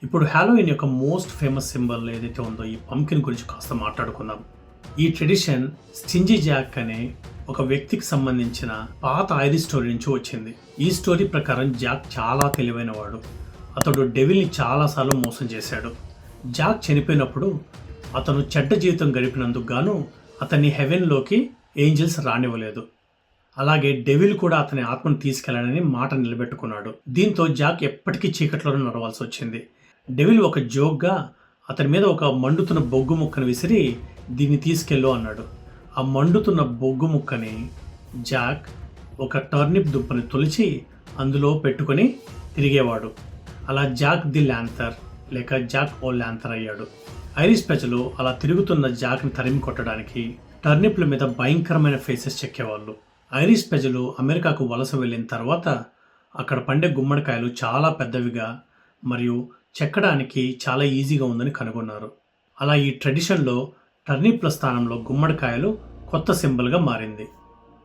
ఇప్పుడు హాలోవీన్ యొక్క most famous symbol ఏదైతే ఉందో ఈ పంకిన్ గురించి కాస్త మాట్లాడుకుందాం. ఈ ట్రెడిషన్ స్టింజీ జాక్ అనే ఒక వ్యక్తికి సంబంధించిన పాత ఐరిష్ స్టోరీ నుంచి వచ్చింది. ఈ స్టోరీ ప్రకారం జాక్ చాలా తెలివైన వాడు. అతడు డెవిల్ని చాలాసార్లు మోసం చేశాడు. జాక్ చనిపోయినప్పుడు అతను చెడ్డ జీవితం గడిపినందుకు గాను అతన్ని హెవెన్లోకి ఏంజల్స్ రానివ్వలేదు. అలాగే డెవిల్ కూడా అతని ఆత్మను తీసుకెళ్లాలని మాట నిలబెట్టుకున్నాడు. దీంతో జాక్ ఎప్పటికీ చీకట్లోనే నడవాల్సి వచ్చింది. డెవిల్ ఒక జోక్గా అతని మీద ఒక మండుతున్న బొగ్గు ముక్కను విసిరి దీన్ని తీసుకెళ్ళు అన్నాడు. ఆ మండుతున్న బొగ్గు ముక్కని జాక్ ఒక టర్నిప్ దుంపని తొలిచి అందులో పెట్టుకొని తిరిగేవాడు. అలా జాక్ ది ల్యాంథర్ లేక జాక్ ఓ ల్యాంథర్ అయ్యాడు. ఐరిష్ ప్రజలు అలా తిరుగుతున్న జాక్ని తరిమి కొట్టడానికి టర్నిప్ల మీద భయంకరమైన ఫేసెస్ చెక్కేవాళ్ళు. ఐరిష్ ప్రజలు అమెరికాకు వలస వెళ్ళిన తర్వాత అక్కడ పండే గుమ్మడికాయలు చాలా పెద్దవిగా మరియు చెక్కడానికి చాలా ఈజీగా ఉందని కనుగొన్నారు. అలా ఈ ట్రెడిషన్లో టర్నిప్ల స్థానంలో గుమ్మడికాయలు కొత్త సింబల్గా మారింది.